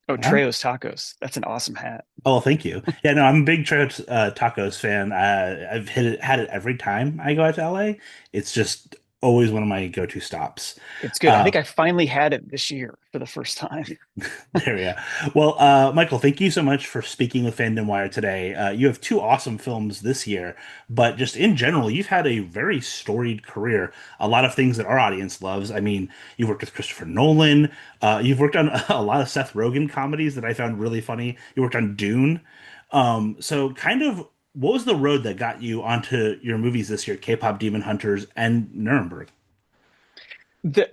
Oh, Huh? Trejo's Tacos. That's an awesome hat. Oh, thank you. Yeah, no, I'm a big Trail Tacos fan. I've had it every time I go out to LA. It's just always one of my go-to stops. It's good. I Uh, think I finally had it this year for the first time. there we go. Well, Michael, thank you so much for speaking with FandomWire today. You have two awesome films this year, but just in general, you've had a very storied career. A lot of things that our audience loves. I mean, you've worked with Christopher Nolan. You've worked on a lot of Seth Rogen comedies that I found really funny. You worked on Dune. So kind of what was the road that got you onto your movies this year, K-pop Demon Hunters and Nuremberg? The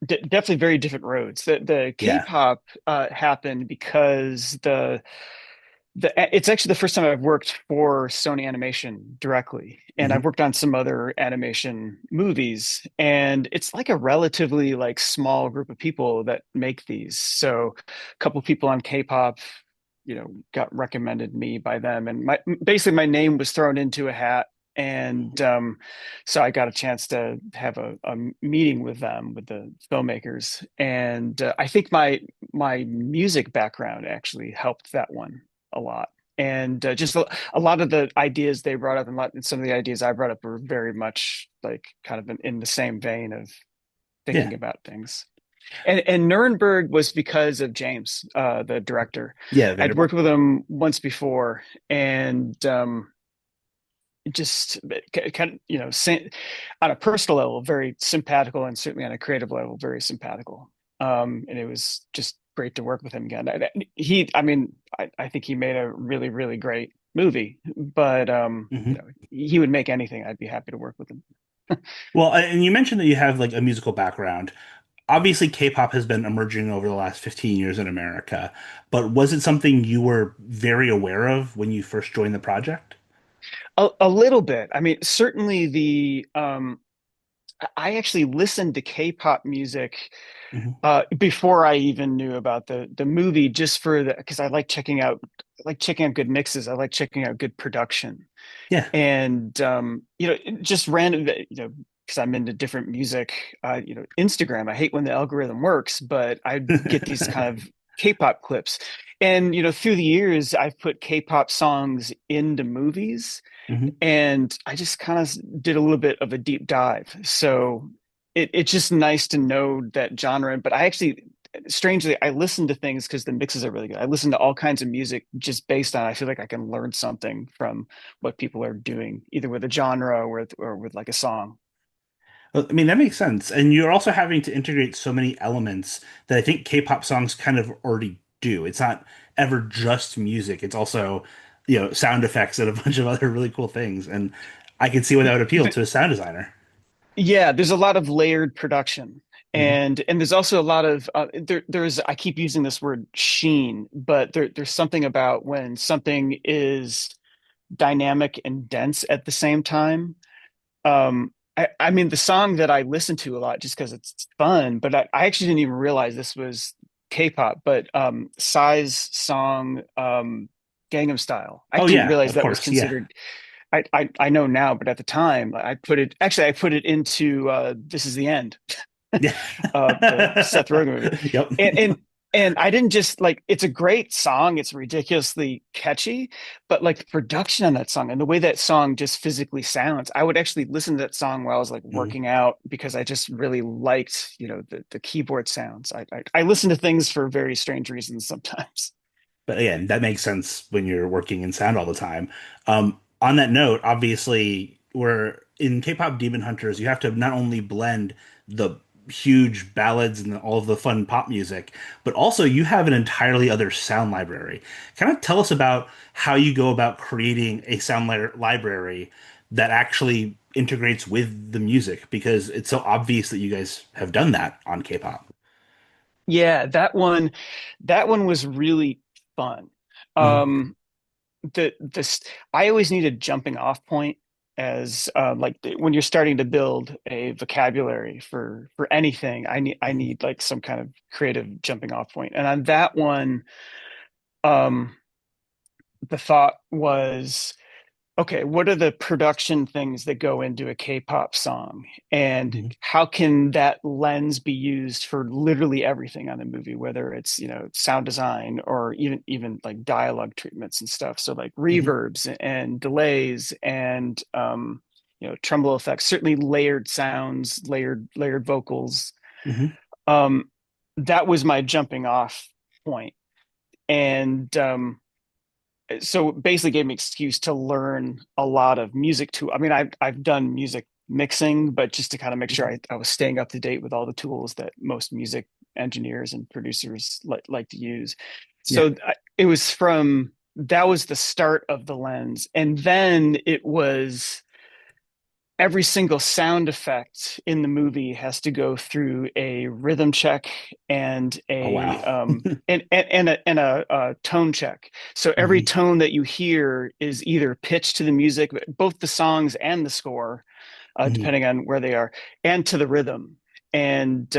definitely very different roads. The Yeah. K-pop happened because the it's actually the first time I've worked for Sony Animation directly, and I've Hmm. worked on some other animation movies, and it's like a relatively like small group of people that make these. So a couple people on K-pop, got recommended me by them, and my basically my name was thrown into a hat. And so I got a chance to have a meeting with them, with the filmmakers, and I think my music background actually helped that one a lot. And just a lot of the ideas they brought up, and some of the ideas I brought up were very much like kind of in the same vein of Yeah. thinking about things. And Nuremberg was because of James, the director. Yeah, I'd worked Vanderbilt. with him once before, and just kind of, on a personal level, very simpatico, and certainly on a creative level, very simpatico. And it was just great to work with him again. I mean, I think he made a really, really great movie, but Hmm. he would make anything. I'd be happy to work with him. Well, and you mentioned that you have like a musical background. Obviously, K-pop has been emerging over the last 15 years in America, but was it something you were very aware of when you first joined the project? A little bit. I mean, certainly I actually listened to K-pop music Hmm. before I even knew about the movie, just for the because I like checking out good mixes. I like checking out good production, Yeah. and just random, because I'm into different music. Instagram. I hate when the algorithm works, but I get these kind of K-pop clips, and through the years, I've put K-pop songs into movies, Hmm. and I just kind of did a little bit of a deep dive. So it's just nice to know that genre. But I actually, strangely, I listen to things because the mixes are really good. I listen to all kinds of music just based on, I feel like I can learn something from what people are doing, either with a genre or with like a song. I mean, that makes sense. And you're also having to integrate so many elements that I think K-pop songs kind of already do. It's not ever just music. It's also, sound effects and a bunch of other really cool things. And I can see why that would appeal to a sound designer. Yeah, there's a lot of layered production. Hmm. And there's also a lot of there's I keep using this word sheen, but there's something about when something is dynamic and dense at the same time. I mean, the song that I listen to a lot just because it's fun, but I actually didn't even realize this was K-pop, but Psy's song, Gangnam Style. I Oh didn't yeah, realize of that was course. Yeah. considered. I know now, but at the time I put it into This Is the End, Yeah. the Seth Rogen movie. Yep. And I didn't just like it's a great song, it's ridiculously catchy, but like the production on that song and the way that song just physically sounds, I would actually listen to that song while I was like Mhm. working out because I just really liked, the keyboard sounds. I listen to things for very strange reasons sometimes. But again, that makes sense when you're working in sound all the time. On that note, obviously, we're in K-pop Demon Hunters, you have to not only blend the huge ballads and all of the fun pop music, but also you have an entirely other sound library. Kind of tell us about how you go about creating a sound library that actually integrates with the music, because it's so obvious that you guys have done that on K-pop. Yeah, that one was really fun. Mhm. Um, the this I always need a jumping off point as like when you're starting to build a vocabulary for anything. I need like some kind of creative jumping off point. And on that one, um, the thought was okay, what are the production things that go into a K-pop song? And Hmm. how can that lens be used for literally everything on the movie, whether it's, sound design or even like dialogue treatments and stuff. So like Hmm. reverbs and delays and tremolo effects, certainly layered sounds, layered vocals. Hmm. Um, that was my jumping off point. And so it basically gave me an excuse to learn a lot of music too. I mean, I've done music mixing, but just to kind of make sure I was staying up to date with all the tools that most music engineers and producers like to use. Yeah. So it was from that was the start of the lens, and then it was every single sound effect in the movie has to go through a rhythm check and Oh a wow. tone check. So every Hmm. tone that you hear is either pitched to the music, both the songs and the score, Hmm. depending on where they are, and to the rhythm. And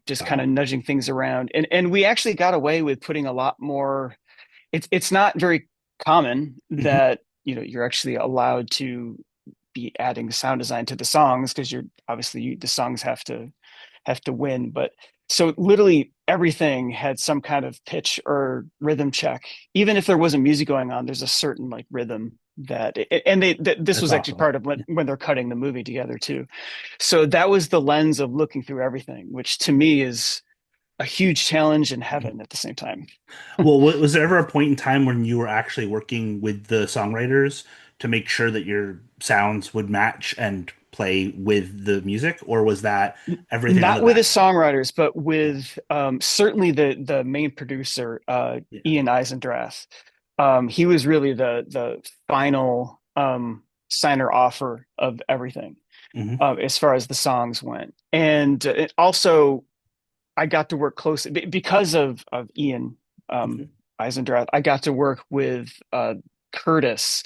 just kind of Wow. nudging things around, and we actually got away with putting a lot more. It's not very common Hmm. that you're actually allowed to be adding sound design to the songs because you're obviously the songs have to win. But so literally everything had some kind of pitch or rhythm check. Even if there wasn't music going on, there's a certain like rhythm and this That's was actually awesome. part of Yeah. when they're cutting the movie together too. So that was the lens of looking through everything, which to me is a huge challenge in Mhm. heaven at the same time. Well, was there ever a point in time when you were actually working with the songwriters to make sure that your sounds would match and play with the music, or was that everything Not under with the that? songwriters, but Yeah. with certainly the main producer, Yeah. Ian Eisendrath. He was really the final signer offer of everything Hmm. as far as the songs went, and it also I got to work closely because of Ian Hmm. Eisendrath. I got to work with Curtis,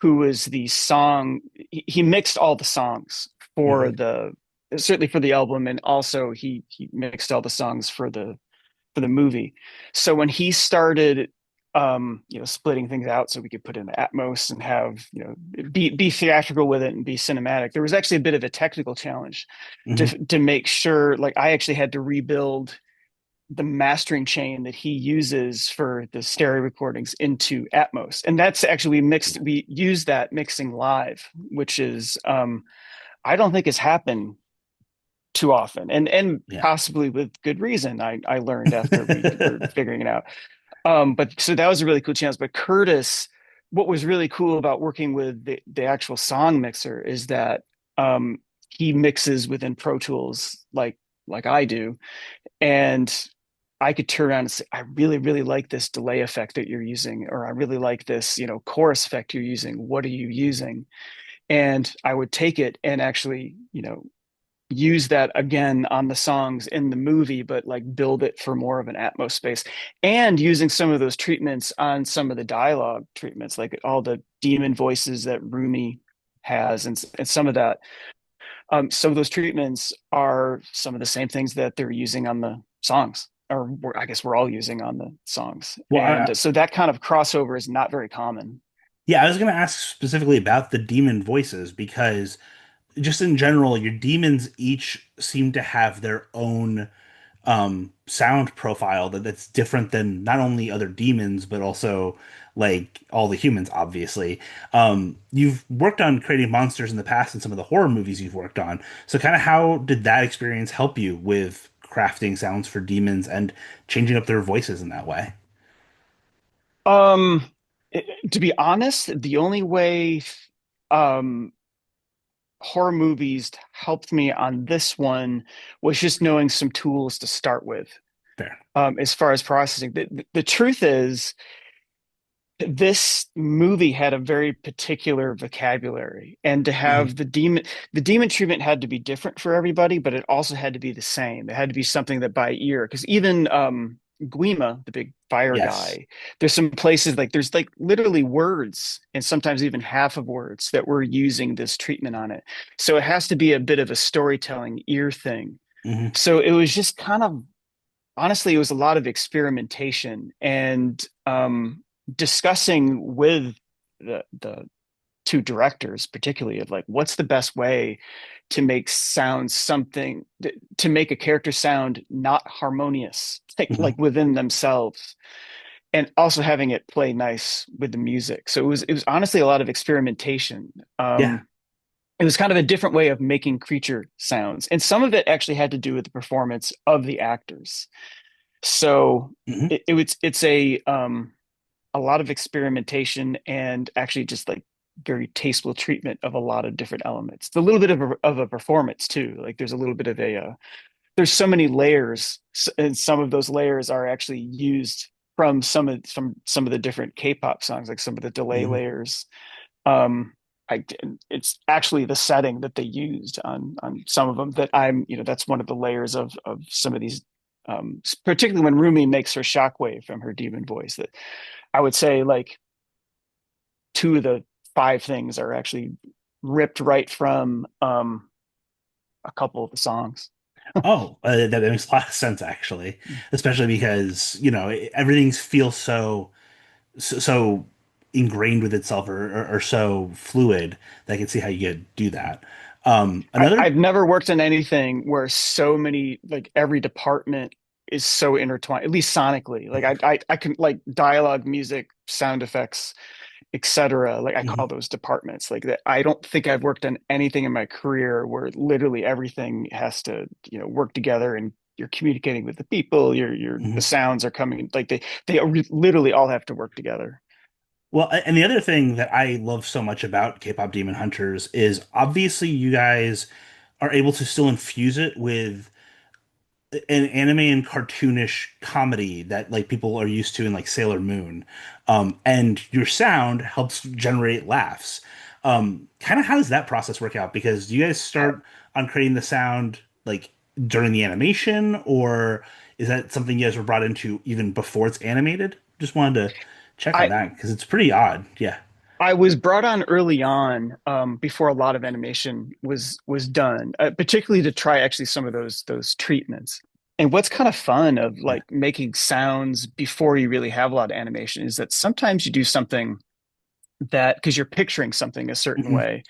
who was the song. He mixed all the songs for Hmm. the certainly for the album, and also he mixed all the songs for the movie. So when he started, splitting things out so we could put in the Atmos and have, be theatrical with it and be cinematic, there was actually a bit of a technical challenge to Hmm. to make sure. Like I actually had to rebuild the mastering chain that he uses for the stereo recordings into Atmos, and that's actually we used that mixing live, which is I don't think has happened too often, and Yeah. possibly with good reason. I learned after we were figuring it out. But so that was a really cool chance. But Curtis, what was really cool about working with the actual song mixer is that he mixes within Pro Tools like I do, and I could turn around and say, I really, really like this delay effect that you're using, or I really like this, chorus effect you're using. What are you using? And I would take it and actually, use that again on the songs in the movie, but like build it for more of an Atmos space, and using some of those treatments on some of the dialogue treatments, like all the demon voices that Rumi has, and some of that. Some of those treatments are some of the same things that they're using on the songs, or I guess we're all using on the songs. Well, And so that kind of crossover is not very common. yeah, I was going to ask specifically about the demon voices because just in general, your demons each seem to have their own sound profile that's different than not only other demons but also like all the humans, obviously. You've worked on creating monsters in the past in some of the horror movies you've worked on. So kind of how did that experience help you with crafting sounds for demons and changing up their voices in that way? Um, to be honest, the only way um, horror movies helped me on this one was just knowing some tools to start with. Fair. As far as processing, the truth is, this movie had a very particular vocabulary, and to Hmm. have the demon treatment had to be different for everybody, but it also had to be the same. It had to be something that by ear, because even Guima, the big fire Yes. guy, there's some places like there's like literally words and sometimes even half of words that we're using this treatment on it. So it has to be a bit of a storytelling ear thing. Hmm. So it was just kind of honestly, it was a lot of experimentation and discussing with the two directors, particularly, of like what's the best way to make sound something to make a character sound not harmonious, Hmm. like within themselves, and also having it play nice with the music. So it was honestly a lot of experimentation. Yeah. It was kind of a different way of making creature sounds, and some of it actually had to do with the performance of the actors. So Hmm. it's a lot of experimentation and actually just like very tasteful treatment of a lot of different elements. It's a little bit of a performance too. Like there's a little bit of there's so many layers, and some of those layers are actually used from some of the different K-pop songs, like some of the delay Hmm. layers. Um, I it's actually the setting that they used on some of them that that's one of the layers of some of these. Particularly when Rumi makes her shockwave from her demon voice, that I would say like two of the five things are actually ripped right from a couple of the songs. Oh, that makes a lot of sense actually, especially because everything feels so ingrained with itself or so fluid that I can see how you could do that. Another. I've never worked in anything where so many, like every department is so intertwined, at least sonically. Like I can like dialogue, music, sound effects, etc. Like I call Mhm, those departments. Like that, I don't think I've worked on anything in my career where literally everything has to, work together, and you're communicating with the people. The mhm. sounds are coming, like they literally all have to work together. Well, and the other thing that I love so much about K-pop Demon Hunters is obviously you guys are able to still infuse it with an anime and cartoonish comedy that like people are used to in like Sailor Moon. And your sound helps generate laughs. Kind of how does that process work out? Because do you guys start on creating the sound like during the animation, or is that something you guys were brought into even before it's animated? Just wanted to check on I that because it's pretty odd. Yeah. I was brought on early on, before a lot of animation was done, particularly to try actually some of those treatments. And what's kind of fun of Yeah. like making sounds before you really have a lot of animation is that sometimes you do something that because you're picturing something a certain Hmm. way,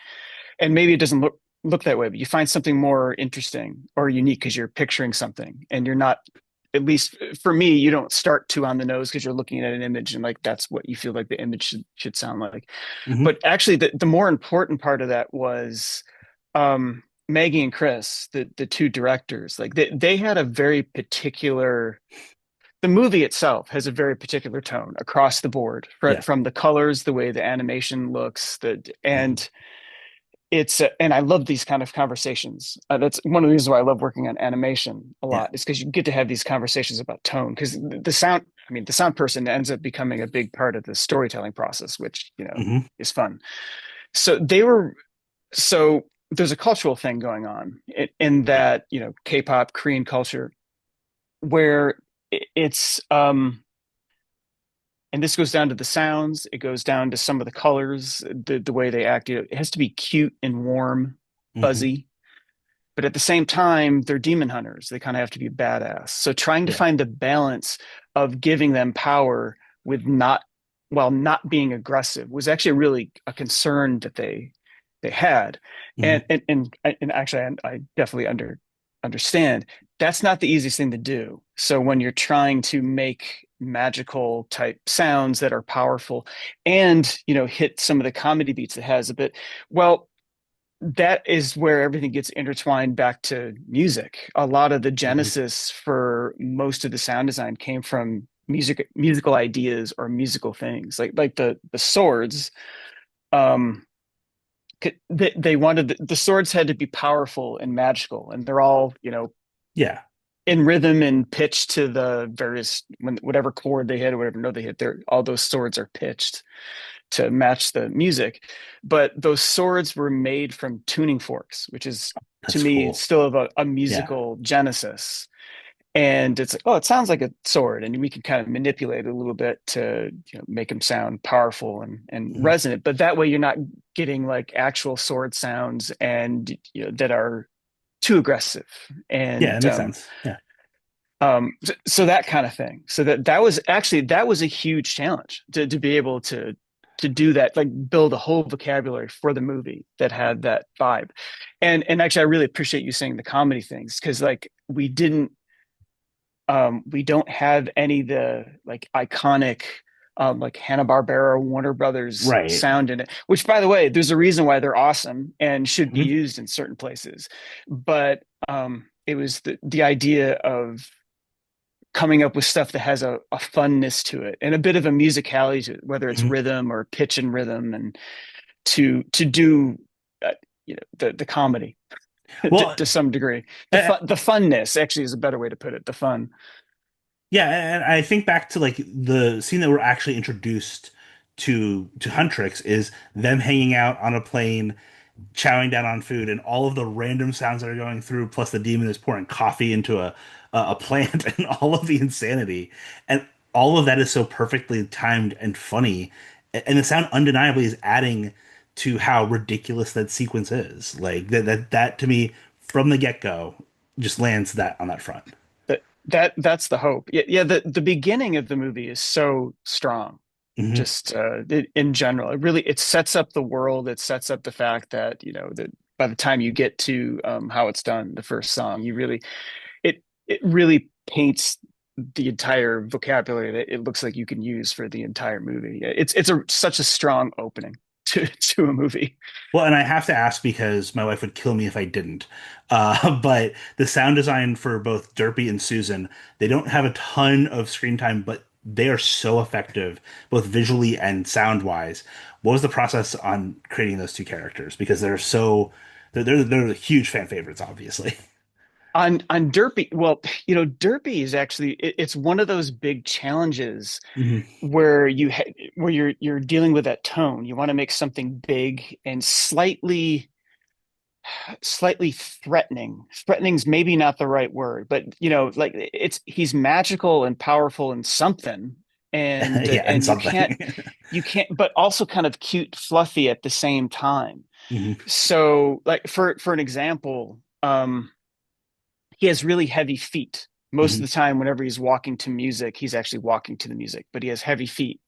and maybe it doesn't look that way, but you find something more interesting or unique because you're picturing something, and you're not, at least for me, you don't start too on the nose because you're looking at an image and like that's what you feel like the image should sound like. Hmm. But actually, the more important part of that was Maggie and Chris, the two directors. Like they had a very particular. The movie itself has a very particular tone across the board, Yeah. from the colors, the way the animation looks, Hmm. and and I love these kind of conversations. That's one of the reasons why I love working on animation a Yeah. lot, is because you get to have these conversations about tone. Because the sound, I mean, the sound person ends up becoming a big part of the storytelling process, which Hmm. is fun. So they were so there's a cultural thing going on in that K-pop, Korean culture, where it's and this goes down to the sounds, it goes down to some of the colors, the way they act. It has to be cute and warm, Hmm. fuzzy, but at the same time they're demon hunters, they kind of have to be badass. So trying to Yeah. find the balance of giving them power with not while not being aggressive was actually really a concern that they had. Hmm. And actually I definitely understand that's not the easiest thing to do. So when you're trying to make magical type sounds that are powerful and hit some of the comedy beats it has a bit, well, that is where everything gets intertwined back to music. A lot of the Hmm. genesis for most of the sound design came from musical ideas or musical things, like the swords. um they wanted the swords had to be powerful and magical, and they're all Yeah. in rhythm and pitch to the various, whatever chord they hit or whatever note they hit. They're all those swords are pitched to match the music. But those swords were made from tuning forks, which is to That's me cool. still of a Yeah. musical genesis. And it's like, oh, it sounds like a sword, and we can kind of manipulate it a little bit to make them sound powerful and Hmm. resonant. But that way, you're not getting like actual sword sounds and that are too aggressive. Yeah, it And makes sense. Yeah. so that kind of thing. So that was a huge challenge to be able to. to do that, like build a whole vocabulary for the movie that had that vibe. And actually I really appreciate you saying the comedy things, because like we don't have any of the like iconic like Hanna-Barbera, Warner Brothers Right. sound in it, which by the way, there's a reason why they're awesome and should be Mhm. used in certain places. But it was the idea of coming up with stuff that has a funness to it and a bit of a musicality to it, whether it's Mhm. rhythm or pitch and rhythm, and to do the comedy Well, to some degree. uh, The funness actually is a better way to put it. The fun. yeah, and I think back to like the scene that we're actually introduced to Huntrix is them hanging out on a plane, chowing down on food, and all of the random sounds that are going through, plus the demon is pouring coffee into a plant, and all of the insanity, and all of that is so perfectly timed and funny, and the sound undeniably is adding to how ridiculous that sequence is. Like that to me from the get-go just lands that on that front. That's the hope. Yeah, yeah. The beginning of the movie is so strong. Hmm. Just in general, it sets up the world. It sets up the fact that that by the time you get to how it's done, the first song, it really paints the entire vocabulary that it looks like you can use for the entire movie. It's such a strong opening to a movie. Well, and I have to ask because my wife would kill me if I didn't. But the sound design for both Derpy and Susan, they don't have a ton of screen time, but they are so effective, both visually and sound wise. What was the process on creating those two characters? Because they're huge fan favorites, obviously. On Derpy, well, Derpy is actually it's one of those big challenges Hmm. where where you're dealing with that tone. You want to make something big and slightly threatening. Threatening's maybe not the right word, but like he's magical and powerful and something, Yeah, and and something. you can't, but also kind of cute, fluffy at the same time. Hmm. So, like for an example, he has really heavy feet. Most of Hmm. the time, whenever he's walking to music, he's actually walking to the music, but he has heavy feet.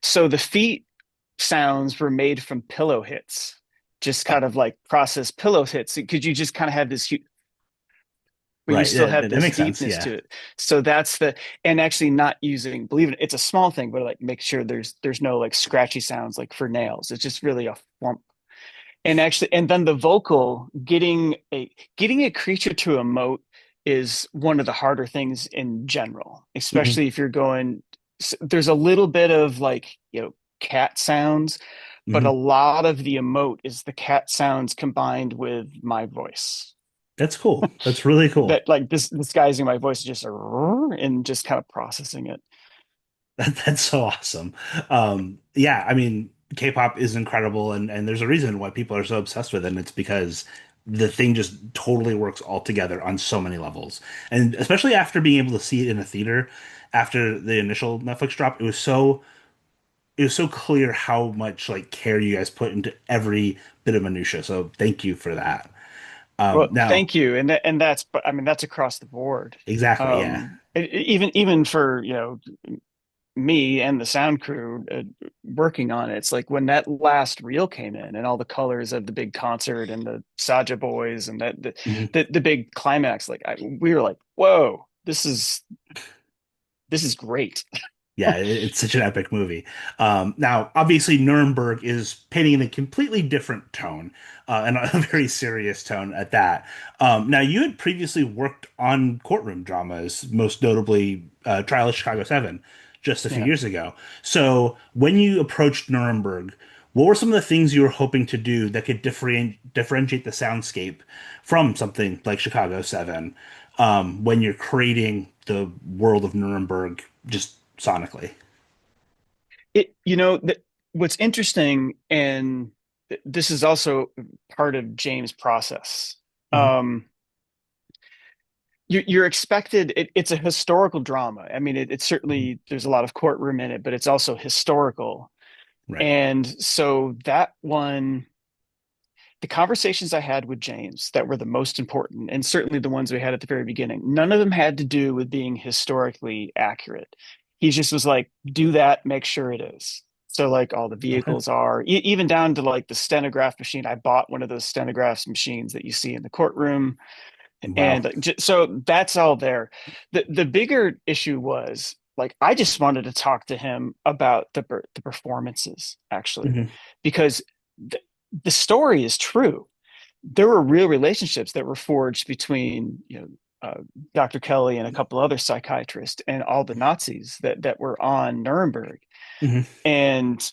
So the feet sounds were made from pillow hits, just kind of like processed pillow hits, because you just kind of have this, but you Right. still Yeah, have that this makes sense. deepness Yeah. to it. So that's and actually not using, believe it, it's a small thing, but like make sure there's no like scratchy sounds like for nails. It's just really a flump. And actually, and then the vocal, getting a creature to emote is one of the harder things in general, Hmm. especially if you're going, there's a little bit of like, cat sounds, but a Hmm. lot of the emote is the cat sounds combined with my voice. That's cool. That's really cool. That like this disguising my voice, just and just kind of processing it. That's so awesome. Yeah, I mean, K-pop is incredible, and there's a reason why people are so obsessed with it, and it's because the thing just totally works all together on so many levels. And especially after being able to see it in a theater after the initial Netflix drop, it was so clear how much like care you guys put into every bit of minutia. So thank you for that. Well, Now, thank you, and that's, but I mean that's across the board. exactly, yeah. Even for me and the sound crew working on it. It's like when that last reel came in and all the colors of the big concert and the Saja boys and that Mhm. the big climax, like we were like, whoa, this is great. Yeah, it's such an epic movie. Now, obviously, Nuremberg is painting in a completely different tone, and a very serious tone at that. Now, you had previously worked on courtroom dramas, most notably Trial of Chicago 7, just a few Yeah. years ago. So, when you approached Nuremberg, what were some of the things you were hoping to do that could differentiate the soundscape from something like Chicago 7 when you're creating the world of Nuremberg just sonically? What's interesting, and this is also part of James' process. Hmm. Um, you're expected. It's a historical drama. I mean, it's Hmm. certainly there's a lot of courtroom in it, but it's also historical. Right. And so that one, the conversations I had with James that were the most important, and certainly the ones we had at the very beginning, none of them had to do with being historically accurate. He just was like, do that, make sure it is. So like all the Okay. vehicles are, even down to like the stenograph machine. I bought one of those stenograph machines that you see in the courtroom, Wow. and so that's all there. The bigger issue was like I just wanted to talk to him about the performances actually, Hmm. because the, the story is true. There were real relationships that were forged between Dr. Kelly and a couple other psychiatrists and all the Nazis that were on Nuremberg. Hmm. And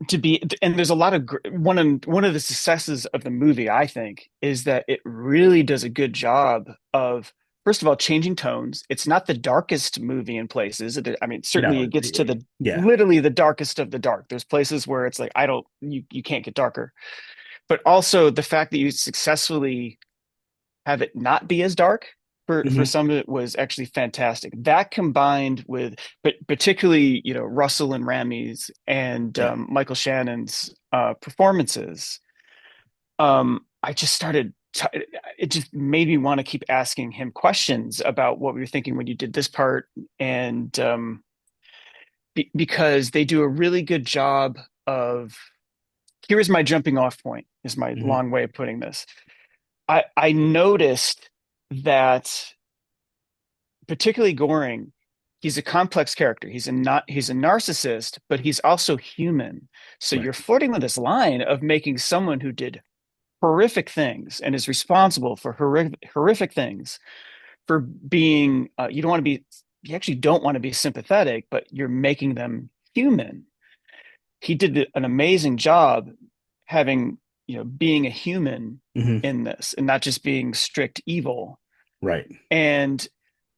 there's a lot of one of the successes of the movie, I think, is that it really does a good job of, first of all, changing tones. It's not the darkest movie in places. I mean, certainly No. it gets to the Yeah. literally the darkest of the dark. There's places where it's like, I don't you can't get darker. But also the fact that you successfully have it not be as dark for Hmm. some of it was actually fantastic. That combined with, but particularly, Russell and Rami's and Yeah. Michael Shannon's performances, I just started. It just made me want to keep asking him questions about what we were thinking when you did this part, and because they do a really good job of. Here is my jumping off point. Is my Hmm. long way of putting this. I noticed that particularly Goring, he's a complex character. He's a narcissist, but he's also human. So Right. you're flirting with this line of making someone who did horrific things and is responsible for horrific things for being you don't want to be you actually don't want to be sympathetic, but you're making them human. He did an amazing job having, being a human Hmm. in this and not just being strict evil. Right. And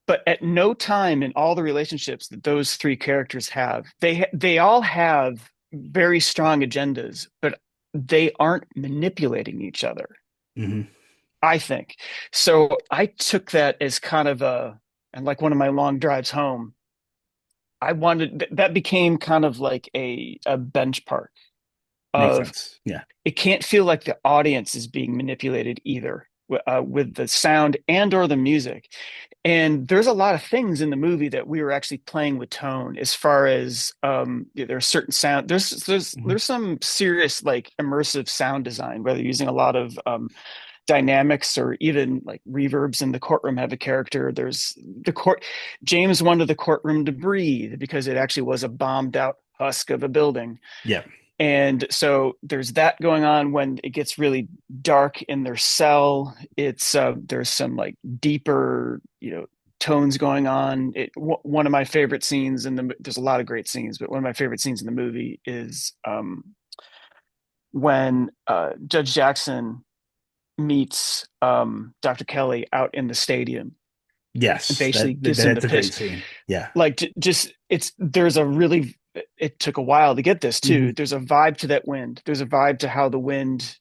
but at no time in all the relationships that those three characters have, they all have very strong agendas, but they aren't manipulating each other, Hmm. I think. So I took that as kind of and like one of my long drives home, I wanted that became kind of like a benchmark Makes of, sense. Yeah. it can't feel like the audience is being manipulated either, with the sound and or the music. And there's a lot of things in the movie that we were actually playing with tone, as far as there's certain sound, Hmm. there's some serious like immersive sound design, whether using a lot of dynamics or even like reverbs in the courtroom have a character. There's the court James wanted the courtroom to breathe because it actually was a bombed out husk of a building. Yeah. And so there's that going on when it gets really dark in their cell. It's there's some like deeper, tones going on. One of my favorite scenes there's a lot of great scenes, but one of my favorite scenes in the movie is when Judge Jackson meets Dr. Kelly out in the stadium and Yes. basically gives him the That's a great pitch. scene. Yeah. Like just it's there's a really it took a while to get this too. Hmm. There's a vibe to that wind. There's a vibe to how the wind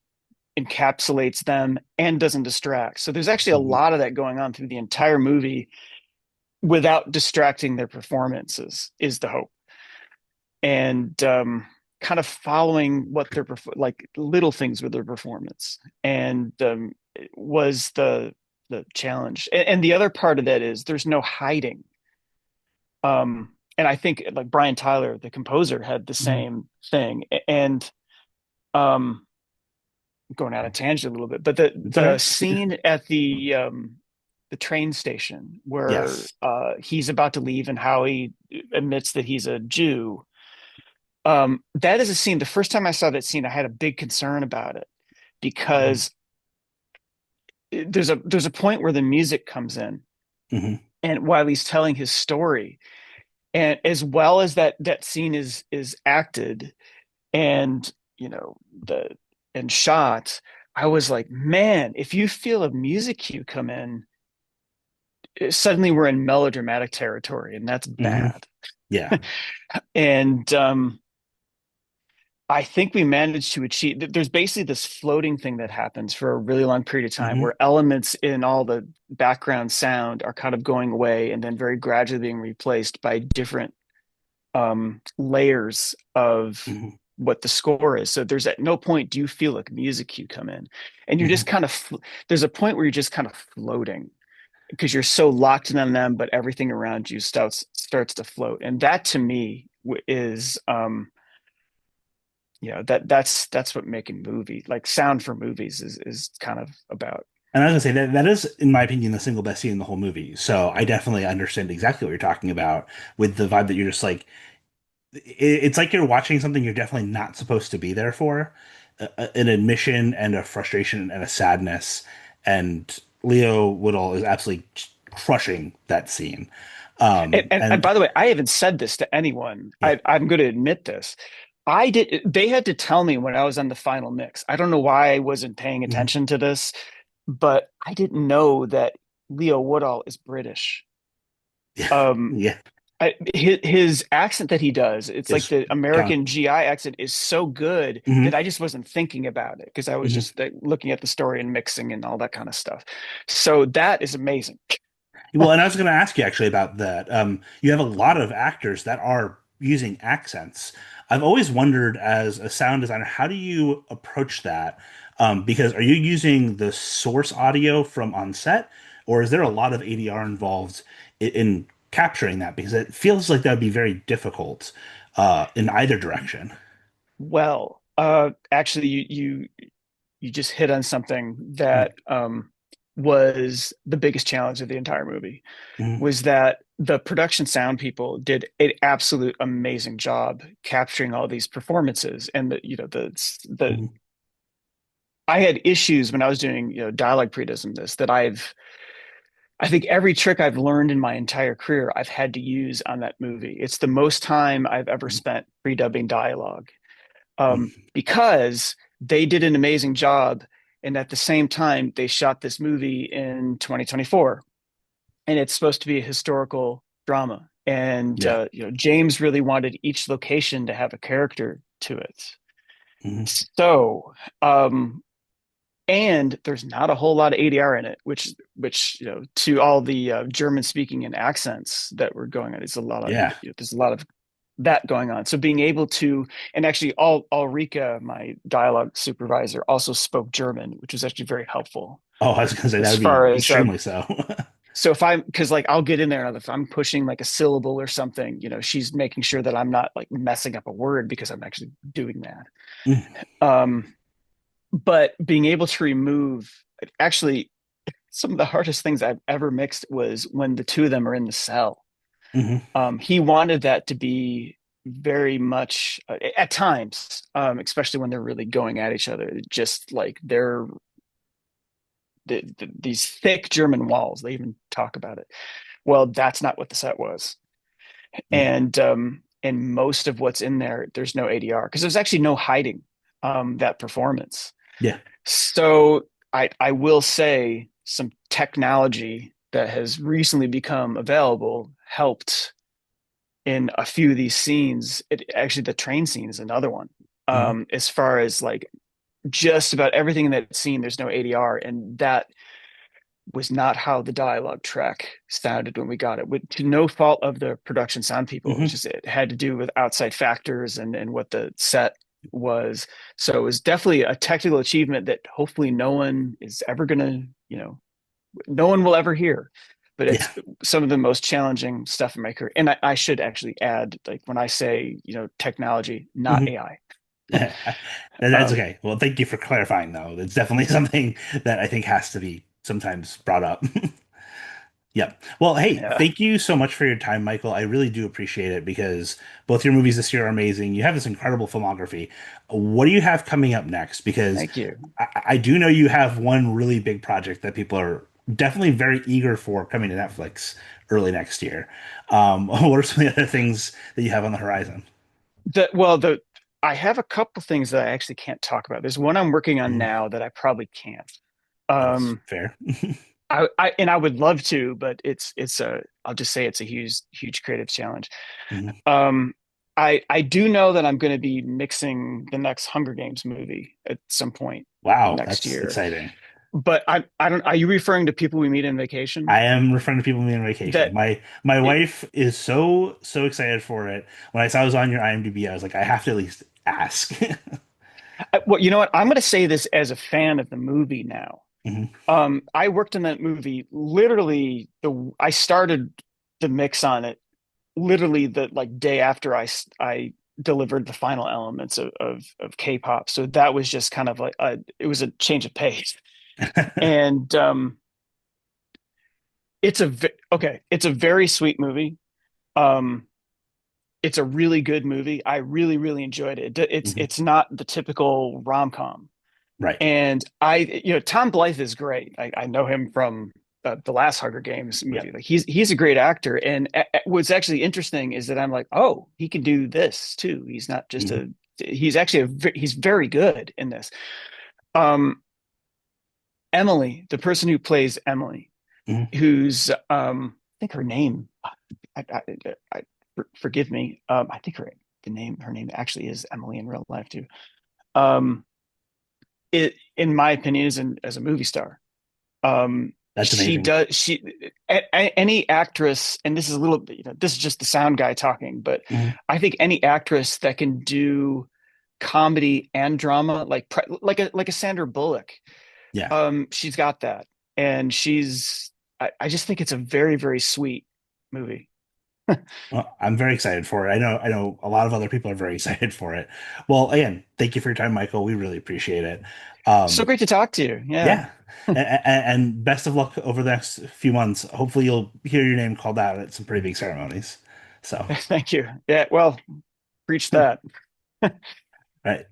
encapsulates them and doesn't distract. So there's actually a Hmm. lot of that going on through the entire movie without distracting their performances is the hope. And kind of following what their like little things with their performance, and was the challenge. And the other part of that is there's no hiding. And I think like Brian Tyler, the composer, had the Hmm. same thing. And um, going out of tangent a little bit, but It's the okay. scene at the train station where Yes. he's about to leave and Howie admits that he's a Jew. That is a scene. The first time I saw that scene, I had a big concern about it Hmm. because there's a point where the music comes in, Hmm. and while he's telling his story, and as well as that scene is acted and the and shot, I was like, man, if you feel a music cue come in, suddenly we're in melodramatic territory, and that's Hmm. bad. Yeah. And I think we managed to achieve. There's basically this floating thing that happens for a really long period of time, Hmm. where elements in all the background sound are kind of going away and then very gradually being replaced by different layers of Hmm. what the score is. So there's at no point do you feel like music cue come in, and you're just Hmm. kind of there's a point where you're just kind of floating. because you're so locked in on them, but everything around you starts to float. And that to me is that's what making movie like sound for movies is kind of about. And I was gonna say that is, in my opinion, the single best scene in the whole movie. So I definitely understand exactly what you're talking about with the vibe that you're just like, it's like you're watching something you're definitely not supposed to be there for, an admission and a frustration and a sadness. And Leo Woodall is absolutely crushing that scene. And And by the way, I haven't said this to anyone. yeah, I'm going to admit this. I did. They had to tell me when I was on the final mix. I don't know why I wasn't paying mhm, attention to this, but I didn't know that Leo Woodall is British. yeah, Um, yeah, his accent that he does, it's like is the John. American GI accent is so good that Hmm. I just wasn't thinking about it because I was Hmm. just like, looking at the story and mixing and all that kind of stuff. So that is amazing. Well, and I was going to ask you actually about that. You have a lot of actors that are using accents. I've always wondered, as a sound designer, how do you approach that? Because are you using the source audio from on set, or is there a lot of ADR involved in capturing that? Because it feels like that would be very difficult in either direction. Well, actually, you just hit on something that was the biggest challenge of the entire movie Mm-hmm. was that the production sound people did an absolute amazing job capturing all these performances and the Hmm. I had issues when I was doing dialogue pre-dism this that I think every trick I've learned in my entire career I've had to use on that movie. It's the most time I've ever spent pre-dubbing dialogue because they did an amazing job. And at the same time, they shot this movie in 2024, and it's supposed to be a historical drama. And Yeah. James really wanted each location to have a character to it. Hmm. So, and there's not a whole lot of ADR in it, which to all the German speaking and accents that were going on, Yeah. there's a lot of that going on. So being able to, and actually, all Ulrika, my dialogue supervisor, also spoke German, which was actually very helpful Oh, I was going to say that as would be far as extremely so. so if I'm because like I'll get in there and if I'm pushing like a syllable or something, she's making sure that I'm not like messing up a word because I'm actually doing that. Um, but being able to remove actually some of the hardest things I've ever mixed was when the two of them are in the cell. Hmm. He wanted that to be very much at times, especially when they're really going at each other, just like these thick German walls. They even talk about it. Well, that's not what the set was, and most of what's in there, there's no ADR because there's actually no hiding that performance. Yeah. So I will say some technology that has recently become available helped in a few of these scenes. Actually, the train scene is another one. Hmm. As far as like just about everything in that scene, there's no ADR, and that was not how the dialogue track sounded when we got it. To no fault of the production sound people, it was Hmm. just it had to do with outside factors and what the set was. So it was definitely a technical achievement that hopefully no one is ever gonna, no one will ever hear. But Yeah. it's some of the most challenging stuff in my career. And I should actually add, like when I say, technology, not Hmm. AI. That's Um, okay. Well, thank you for clarifying, though. It's definitely something that I think has to be sometimes brought up. Yep. Well, hey, yeah, thank you so much for your time, Michael. I really do appreciate it because both your movies this year are amazing. You have this incredible filmography. What do you have coming up next? Because thank you. I do know you have one really big project that people are definitely very eager for coming to Netflix early next year. What are some of the other things that you have on the horizon? The I have a couple things that I actually can't talk about. There's one I'm working on Mhm. now that I probably can't. That's Um, fair. I would love to, but it's a I'll just say it's a huge creative challenge. Mhm. Um, I do know that I'm going to be mixing the next Hunger Games movie at some point Wow, next that's year. exciting. But I don't. Are you referring to People We Meet in Vacation? I am referring to people being on vacation. That My it, wife is so excited for it. When I saw it was on your IMDb, I was like, I have to at least ask. well, you know what? I'm going to say this as a fan of the movie now. Hmm. I worked in that movie literally I started the mix on it literally the like day after I delivered the final elements of K-pop. So that was just kind of like it was a change of pace. And it's a very sweet movie. Um, it's a really good movie. I really really enjoyed it. Hmm. It's not the typical rom-com. Right. And Tom Blythe is great. I know him from the last Hunger Games movie. Yep. Like he's a great actor. And what's actually interesting is that I'm like, oh, he can do this too. He's not just Hmm. a. He's actually he's very good in this. Um, Emily, the person who plays Emily, Hmm. who's I think her name. I, I, I forgive me. I think her name actually is Emily in real life too. Um, it in my opinion is as a movie star. That's amazing. Any actress, and this is a little, this is just the sound guy talking, but Hmm. I think any actress that can do comedy and drama, like a Sandra Bullock, Yeah. she's got that, and I just think it's a very very sweet movie. Well, I'm very excited for it. I know a lot of other people are very excited for it. Well, again, thank you for your time, Michael. We really appreciate it. So Um, great to talk to you. Yeah. yeah. And best of luck over the next few months. Hopefully you'll hear your name called out at some pretty big ceremonies. So, Thank you. Yeah. Well, preach all that. right.